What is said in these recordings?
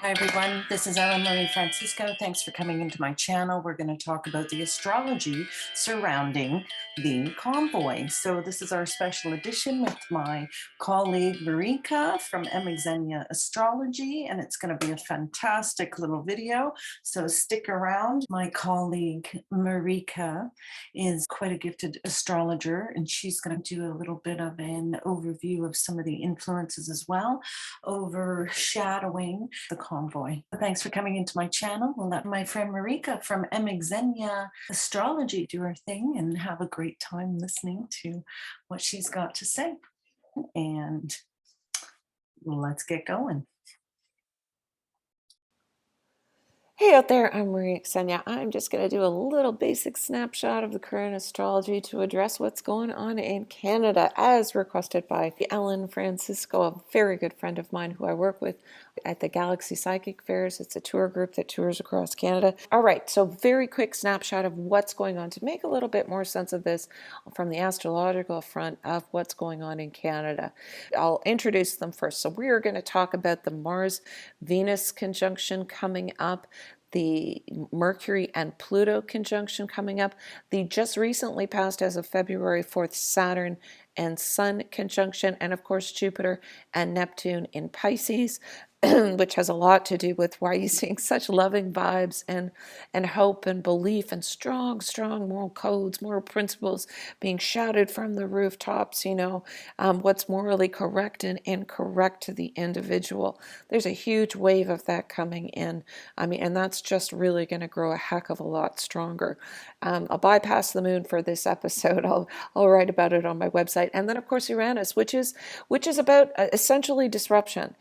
Hi everyone, this is Marie Francisco. Thanks for coming into my channel. We're going to talk about the astrology surrounding the convoy. So this is our special edition with my colleague Marika from m.xenya Astrology, and it's going to be a fantastic little video. So stick around. My colleague Marika is quite a gifted astrologer, and she's going to do a little bit of an overview of some of the influences as well, overshadowing the convoy. Thanks for coming into my channel. We'll let my friend Marika from m.xenya Astrology do her thing and have a great time listening to what she's got to say. And let's get going. Hey out there, I'm Marie Xenya. I'm just going to do a little basic snapshot of the current astrology to address what's going on in Canada as requested by Ellen Francisco, a very good friend of mine who I work with at the Galaxy Psychic Fairs. It's a tour group that tours across Canada. All right, so very quick snapshot of what's going on to make a little bit more sense of this from the astrological front of what's going on in Canada. I'll introduce them first. So we are going to talk about the Mars-Venus conjunction coming up, the Mercury and Pluto conjunction coming up, the just recently passed as of February 4th Saturn and Sun conjunction, and of course Jupiter and Neptune in Pisces, which has a lot to do with why you're seeing such loving vibes and hope and belief and strong moral codes, moral principles being shouted from the rooftops, what's morally correct and incorrect to the individual. There's a huge wave of that coming in. And that's just really going to grow a heck of a lot stronger. I'll bypass the moon for this episode. I'll write about it on my website. And then, of course, Uranus, which is about essentially disruption.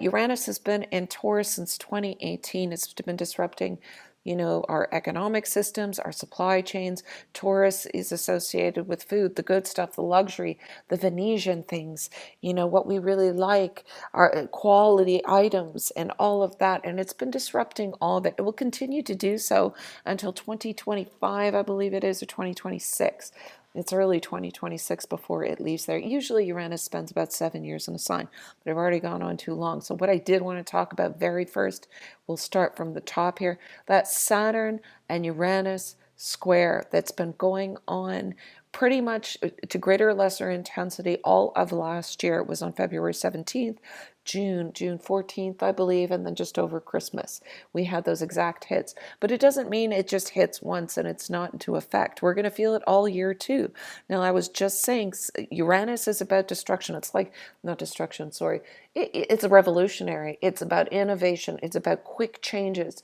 Uranus has been in Taurus since 2018. It's been disrupting our economic systems, our supply chains. Taurus is associated with food, the good stuff, the luxury, the Venetian things, what we really like, our quality items and all of that. And it's been disrupting all of it. It will continue to do so until 2025, I believe it is, or 2026. It's early 2026 before it leaves there. Usually Uranus spends about 7 years in a sign, but I've already gone on too long. So what I did want to talk about very first, we'll start from the top here, that Saturn and Uranus square that's been going on pretty much to greater or lesser intensity all of last year. It was on February 17th, June 14th, I believe, and then just over Christmas. We had those exact hits. But it doesn't mean it just hits once and it's not into effect. We're going to feel it all year too. Now, I was just saying Uranus is about destruction. It's like, not destruction, sorry. It's revolutionary. It's about innovation. It's about quick changes.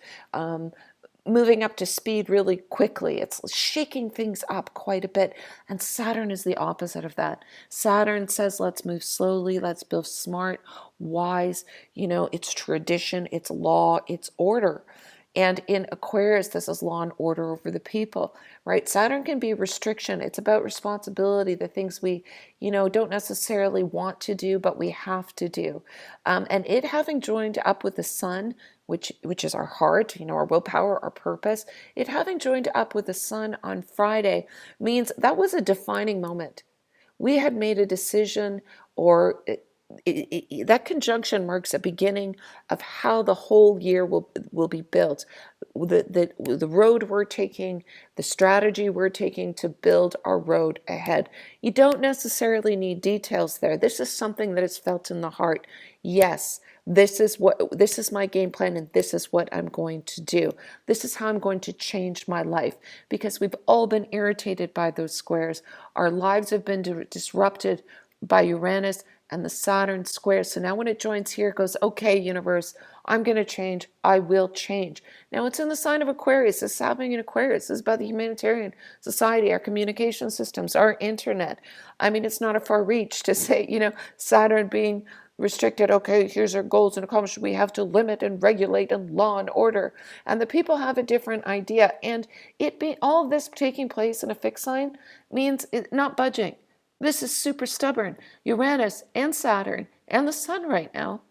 Moving up to speed really quickly. It's shaking things up quite a bit. And Saturn is the opposite of that. Saturn says, let's move slowly, let's build smart, wise, it's tradition, it's law, it's order. And in Aquarius, this is law and order over the people, right? Saturn can be restriction. It's about responsibility, the things we, don't necessarily want to do, but we have to do. And it having joined up with the sun, which is our heart, our willpower, our purpose, it having joined up with the sun on Friday means that was a defining moment. We had made a decision, or that conjunction marks a beginning of how the whole year will be built. The road we're taking, the strategy we're taking to build our road ahead. You don't necessarily need details there. This is something that is felt in the heart. Yes, this is my game plan, and this is what I'm going to do. This is how I'm going to change my life, because we've all been irritated by those squares. Our lives have been disrupted by Uranus and the Saturn square. So now when it joins here, it goes, okay, universe, I'm going to change. I will change. Now it's in the sign of Aquarius. This is happening in Aquarius. This is about the humanitarian society, our communication systems, our internet. I mean, it's not a far reach to say, Saturn being restricted. Okay, here's our goals and accomplishments. We have to limit and regulate and law and order. And the people have a different idea. And all of this taking place in a fixed sign means not budging. This is super stubborn. Uranus and Saturn and the sun right now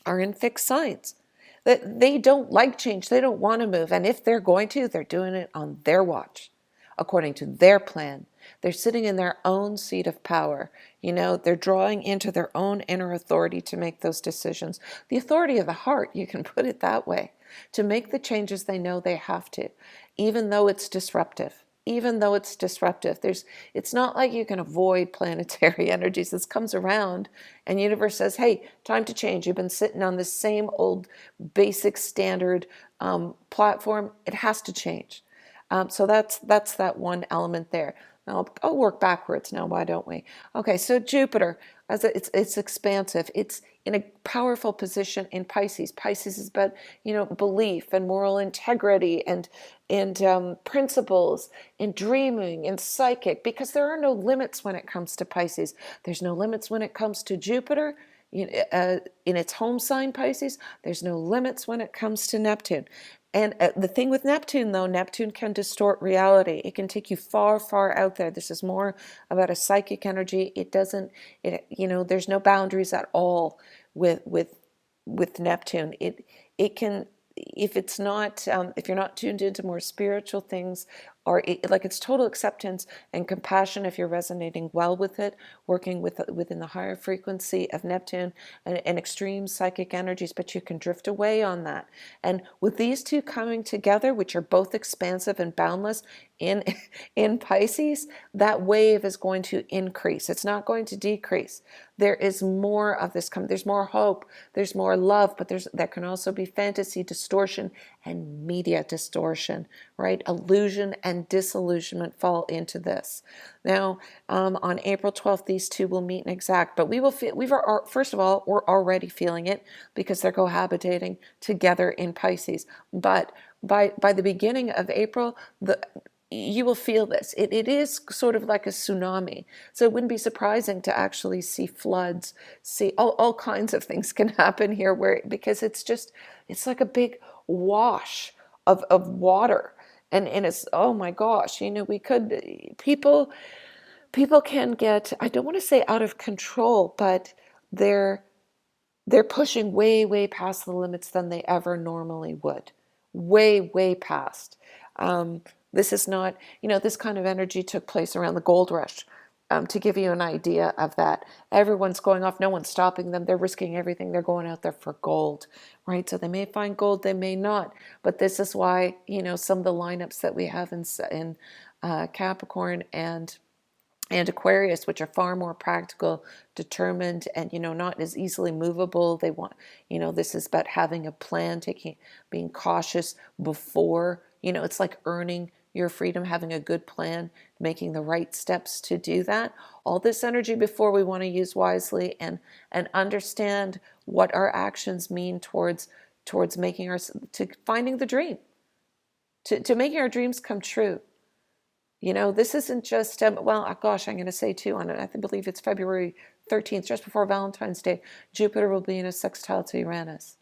are in fixed signs. That they don't like change. They don't want to move. And if they're going to, they're doing it on their watch. according to their plan. They're sitting in their own seat of power. They're drawing into their own inner authority to make those decisions. The authority of the heart, you can put it that way, to make the changes they know they have to, even though it's disruptive. Even though it's disruptive, it's not like you can avoid planetary energies. This comes around and universe says, hey, time to change. You've been sitting on the same old basic standard platform. It has to change. So that's that one element there. Now I'll work backwards now. Why don't we? Okay, so Jupiter, it's expansive. It's in a powerful position in Pisces. Pisces is about belief and moral integrity and principles and dreaming and psychic, because there are no limits when it comes to Pisces. There's no limits when it comes to Jupiter. In its home sign, Pisces, there's no limits when it comes to Neptune. And the thing with Neptune, though, Neptune can distort reality. It can take you far, far out there. This is more about a psychic energy. There's no boundaries at all with Neptune. It can, if it's not, if you're not tuned into more spiritual things, or it's total acceptance and compassion if you're resonating well with it, working within the higher frequency of Neptune and extreme psychic energies, but you can drift away on that. And with these two coming together, which are both expansive and boundless in Pisces, that wave is going to increase. It's not going to decrease. There is more of this coming. There's more hope. There's more love, but there can also be fantasy distortion and media distortion, right? Illusion and disillusionment fall into this. Now, on April 12th, these two will meet and exact, but first of all, we're already feeling it because they're cohabitating together in Pisces. But by the beginning of April, you will feel this. It is sort of like a tsunami. So it wouldn't be surprising to actually see floods, see all kinds of things can happen here because it's like a big wash of water. And it's, oh my gosh, people can get, I don't want to say out of control, but they're pushing way, way past the limits than they ever normally would. Way, way past. This is not, this kind of energy took place around the gold rush. To give you an idea of that, everyone's going off, no one's stopping them. They're risking everything. They're going out there for gold, right? So they may find gold, they may not. But this is why, some of the lineups that we have in Capricorn and Aquarius, which are far more practical, determined, and not as easily movable. They want, this is about having a plan, being cautious before, it's like earning your freedom, having a good plan, making the right steps to do that. All this energy before we want to use wisely and understand what our actions mean towards to finding the dream, to making our dreams come true. This isn't just, well, gosh, I'm going to say too, I believe it's February 13th, just before Valentine's Day, Jupiter will be in a sextile to Uranus,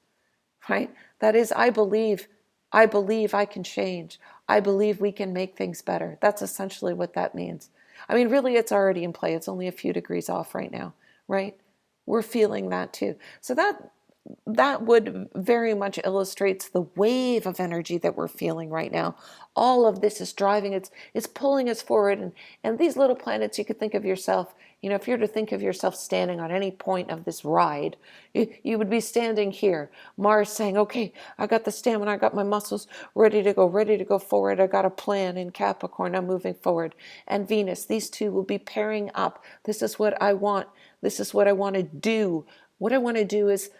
right? That is, I believe I can change. I believe we can make things better. That's essentially what that means. I mean, really, it's already in play. It's only a few degrees off right now, right? We're feeling that too. So that would very much illustrates the wave of energy that we're feeling right now. All of this is driving, it's pulling us forward. And these little planets, you could think of yourself, if you were to think of yourself standing on any point of this ride, you would be standing here. Mars saying, okay, I got the stamina, I got my muscles ready to go forward. I got a plan in Capricorn, I'm moving forward. And Venus, these two will be pairing up. This is what I want. This is what I want to do. What I want to do is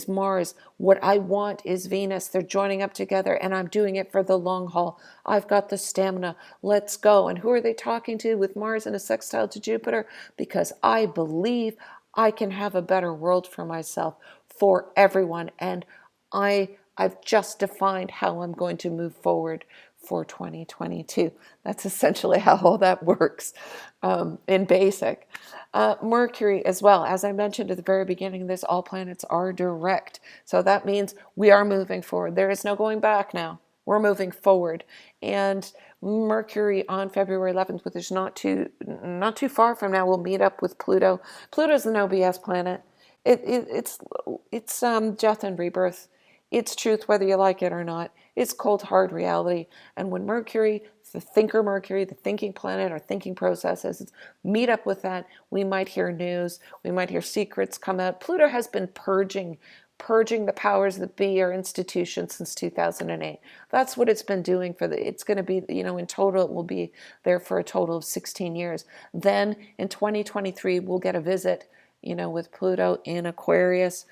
Mars. What I want is Venus. They're joining up together and I'm doing it for the long haul. I've got the stamina. Let's go. And who are they talking to with Mars in a sextile to Jupiter? Because I believe I can have a better world for myself, for everyone. And I've just defined how I'm going to move forward for 2022. That's essentially how all that works in basic. Mercury as well. As I mentioned at the very beginning of this, all planets are direct. So that means we are moving forward. There is no going back now. We're moving forward. And Mercury on February 11th, which is not too far from now, will meet up with Pluto. Pluto's the no BS planet. It's death and rebirth. It's truth whether you like it or not. It's cold, hard reality. And when Mercury the thinker Mercury, the thinking planet, our thinking processes, meet up with that. We might hear news. We might hear secrets come out. Pluto has been purging the powers that be or institutions since 2008. That's what it's been doing it's going to be, in total, it will be there for a total of 16 years. Then in 2023, we'll get a visit, with Pluto in Aquarius,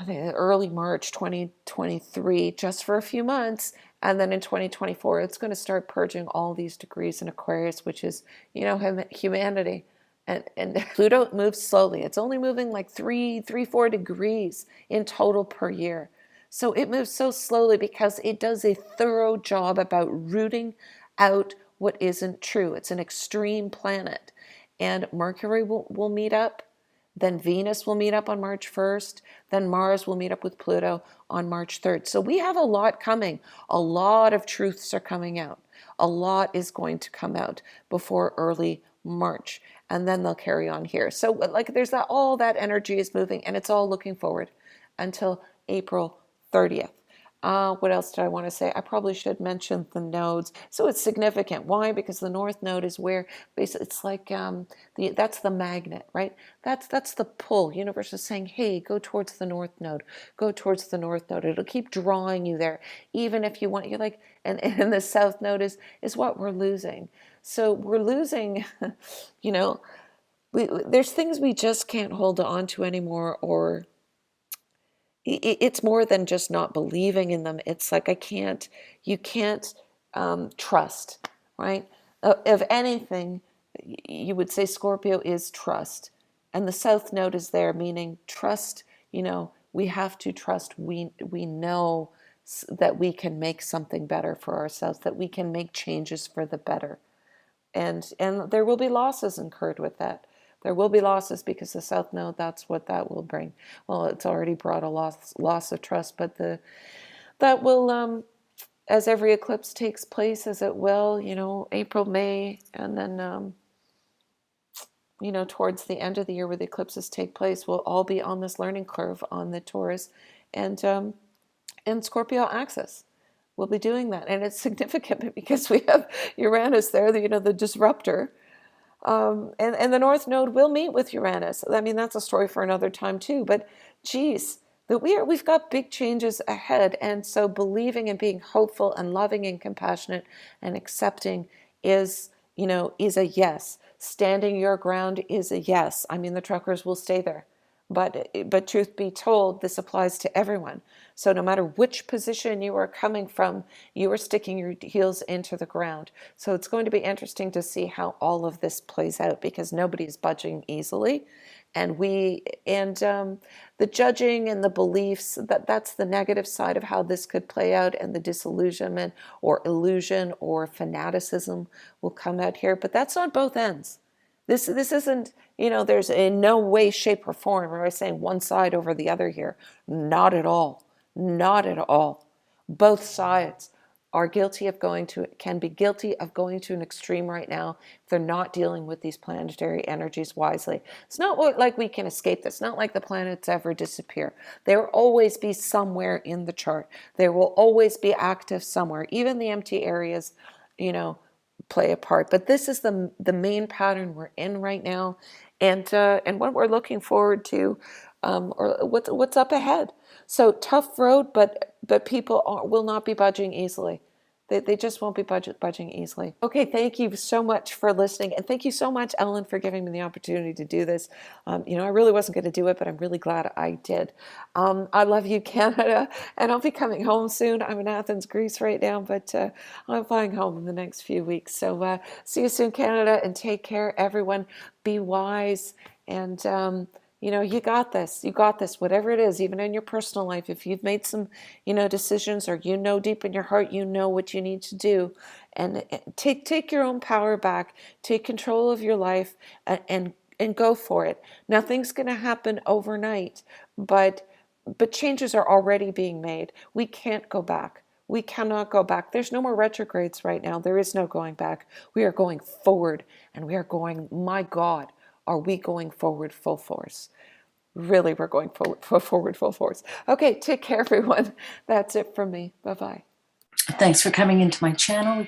I think early March 2023, just for a few months. And then in 2024, it's going to start purging all these degrees in Aquarius, which is, humanity. And Pluto moves slowly. It's only moving like 4 degrees in total per year. So it moves so slowly because it does a thorough job about rooting out what isn't true. It's an extreme planet. And Mercury will meet up. Then Venus will meet up on March 1st. Then Mars will meet up with Pluto on March 3rd. So we have a lot coming. A lot of truths are coming out. A lot is going to come out before early March. And then they'll carry on here. So there's all that energy is moving, and it's all looking forward until April 30th. What else did I want to say? I probably should mention the nodes. So it's significant. Why? Because the North Node is where basically it's like that's the magnet, right? That's the pull. Universe is saying, hey, go towards the North Node. Go towards the North Node. It'll keep drawing you there, even if you want. You're like, and the South Node is what we're losing. So we're losing, there's things we just can't hold on to anymore, or it's more than just not believing in them. It's like you can't trust, right? Of anything, you would say Scorpio is trust. And the South Node is there, meaning trust, we have to trust. We know that we can make something better for ourselves, that we can make changes for the better. And there will be losses incurred with that. There will be losses because the South Node, that's what that will bring. Well, it's already brought a loss of trust, but that will, as every eclipse takes place, as it will, April, May, and then, towards the end of the year where the eclipses take place, we'll all be on this learning curve on the Taurus and Scorpio axis. We'll be doing that. And it's significant because we have Uranus there, the disruptor. And the North Node will meet with Uranus. I mean, that's a story for another time too. But geez, we've got big changes ahead. And so believing and being hopeful and loving and compassionate and accepting is a yes. Standing your ground is a yes. I mean, the truckers will stay there. But truth be told, this applies to everyone. So no matter which position you are coming from, you are sticking your heels into the ground. So it's going to be interesting to see how all of this plays out, because nobody's budging easily. And the judging and the beliefs, that's the negative side of how this could play out, and the disillusionment or illusion or fanaticism will come out here. But that's on both ends. This isn't, there's in no way, shape, or form am I saying one side over the other here. Not at all. Not at all. Both sides can be guilty of going to an extreme right now if they're not dealing with these planetary energies wisely. It's not like we can escape this. It's not like the planets ever disappear. There will always be somewhere in the chart. There will always be active somewhere. Even the empty areas, play a part. But this is the main pattern we're in right now, and what we're looking forward to, or what's up ahead. So tough road, but people will not be budging easily. They just won't be budging easily. Okay, thank you so much for listening. And thank you so much, Ellen, for giving me the opportunity to do this. I really wasn't going to do it, but I'm really glad I did. I love you, Canada. And I'll be coming home soon. I'm in Athens, Greece right now, but I'm flying home in the next few weeks. So see you soon, Canada, and take care, everyone. Be wise, and you got this. You got this, whatever it is, even in your personal life. If you've made some, decisions, or deep in your heart, what you need to do, and take your own power back, take control of your life, and go for it. Nothing's going to happen overnight, but changes are already being made. We can't go back. We cannot go back. There's no more retrogrades right now. There is no going back. We are going forward, and we are going, my God, are we going forward full force? Really, we're going forward full force. Okay, take care, everyone. That's it from me. Bye-bye. Thanks for coming into my channel.